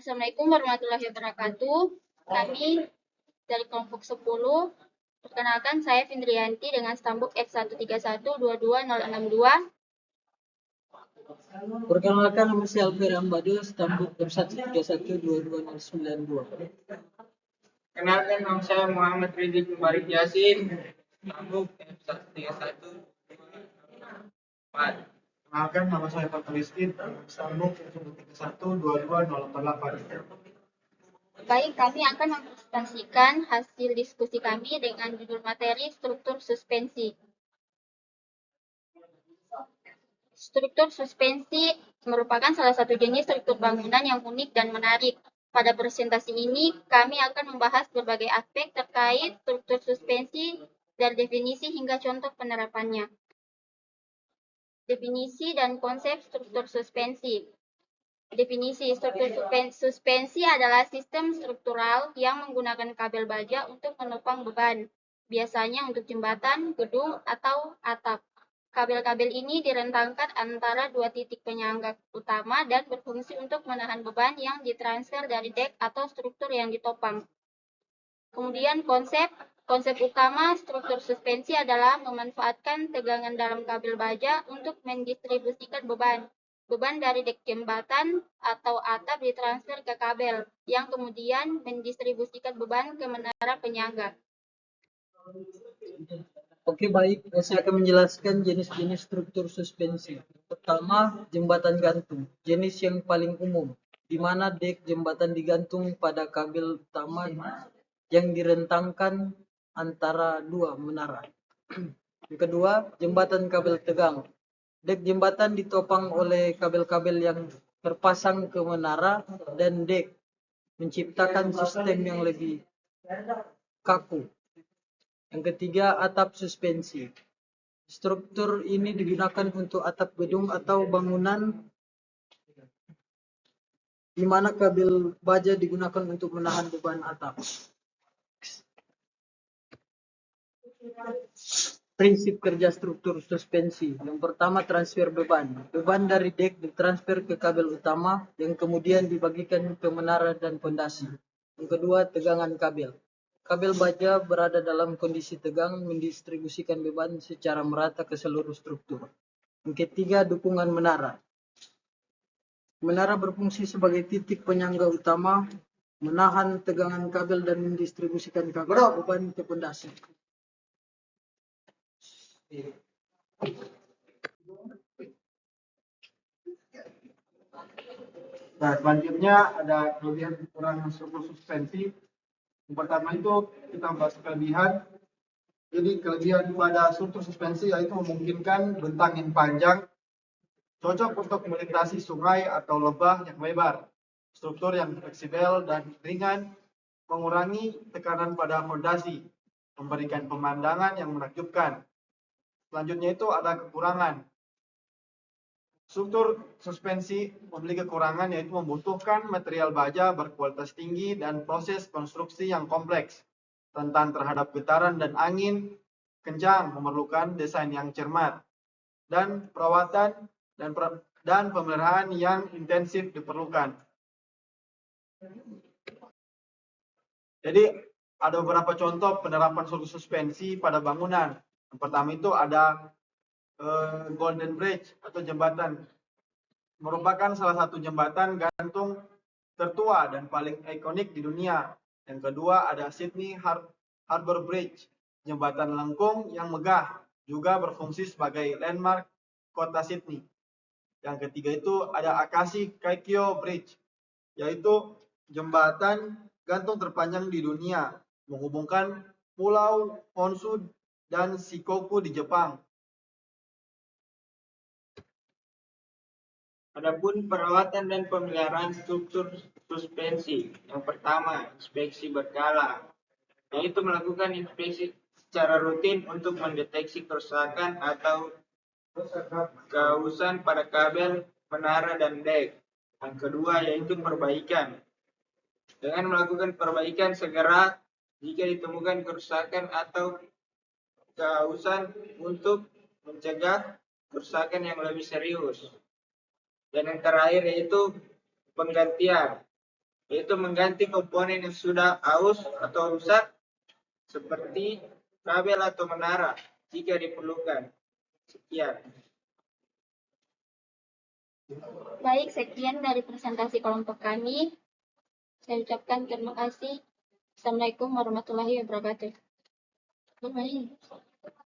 Assalamualaikum warahmatullahi wabarakatuh. Kami dari kelompok 10. Perkenalkan, saya Findriyanti dengan stambuk F131222062. Perkenalkan, nama saya Alfir Ambado, stambuk F131222092. Kenalkan, nama saya Muhammad Ridhi Mubarak Yasin, stambuk F1312204. Kenalkan, nama saya Fatul Rizky, stambuk F1312288. Baik, kami akan mempresentasikan hasil diskusi kami dengan judul materi struktur suspensi. Struktur suspensi merupakan salah satu jenis struktur bangunan yang unik dan menarik. Pada presentasi ini, kami akan membahas berbagai aspek terkait struktur suspensi dari definisi hingga contoh penerapannya. Definisi dan konsep struktur suspensi. Definisi struktur suspensi adalah sistem struktural yang menggunakan kabel baja untuk menopang beban, biasanya untuk jembatan, gedung, atau atap. Kabel-kabel ini direntangkan antara dua titik penyangga utama dan berfungsi untuk menahan beban yang ditransfer dari dek atau struktur yang ditopang. Kemudian konsep utama struktur suspensi adalah memanfaatkan tegangan dalam kabel baja untuk mendistribusikan beban dari dek jembatan atau atap ditransfer ke kabel, yang kemudian mendistribusikan beban ke menara penyangga. Oke, baik. Saya akan menjelaskan jenis-jenis struktur suspensi. Pertama, jembatan gantung. Jenis yang paling umum, di mana dek jembatan digantung pada kabel utama yang direntangkan antara dua menara. Yang kedua, jembatan kabel tegang. Dek jembatan ditopang oleh kabel-kabel yang terpasang ke menara dan dek, menciptakan sistem yang lebih kaku. Yang ketiga, atap suspensi. Struktur ini digunakan untuk atap gedung atau bangunan di mana kabel baja digunakan untuk menahan beban atap. Prinsip kerja struktur suspensi. Yang pertama, transfer beban. Beban dari dek ditransfer ke kabel utama yang kemudian dibagikan ke menara dan fondasi. Yang kedua, tegangan kabel. Kabel baja berada dalam kondisi tegang mendistribusikan beban secara merata ke seluruh struktur. Yang ketiga, dukungan menara. Menara berfungsi sebagai titik penyangga utama, menahan tegangan kabel dan mendistribusikan kabel beban ke fondasi. Nah, selanjutnya ada kelebihan kekurangan struktur suspensi. Yang pertama itu kita bahas kelebihan. Jadi kelebihan pada struktur suspensi yaitu memungkinkan bentang yang panjang, cocok untuk melintasi sungai atau lebah yang lebar, struktur yang fleksibel dan ringan, mengurangi tekanan pada fondasi, memberikan pemandangan yang menakjubkan. Selanjutnya itu ada kekurangan. Struktur suspensi memiliki kekurangan yaitu membutuhkan material baja berkualitas tinggi dan proses konstruksi yang kompleks. Rentan terhadap getaran dan angin kencang, memerlukan desain yang cermat, dan perawatan dan pemeliharaan yang intensif diperlukan. Jadi ada beberapa contoh penerapan struktur suspensi pada bangunan. Yang pertama itu ada Golden Bridge atau jembatan, merupakan salah satu jembatan gantung tertua dan paling ikonik di dunia. Yang kedua ada Sydney Harbour Bridge, jembatan lengkung yang megah, juga berfungsi sebagai landmark kota Sydney. Yang ketiga itu ada Akashi Kaikyo Bridge, yaitu jembatan gantung terpanjang di dunia, menghubungkan Pulau Honshu dan Shikoku di Jepang. Adapun perawatan dan pemeliharaan struktur suspensi. Yang pertama, inspeksi berkala, yaitu melakukan inspeksi secara rutin untuk mendeteksi kerusakan atau kehausan pada kabel, menara, dan dek. Yang kedua yaitu perbaikan. Dengan melakukan perbaikan segera jika ditemukan kerusakan atau kehausan untuk mencegah kerusakan yang lebih serius. Dan yang terakhir yaitu penggantian. yaitu mengganti komponen yang sudah aus atau rusak seperti kabel atau menara jika diperlukan. Sekian. Baik, sekian dari presentasi kelompok kami. Saya ucapkan terima kasih. Assalamualaikum warahmatullahi wabarakatuh.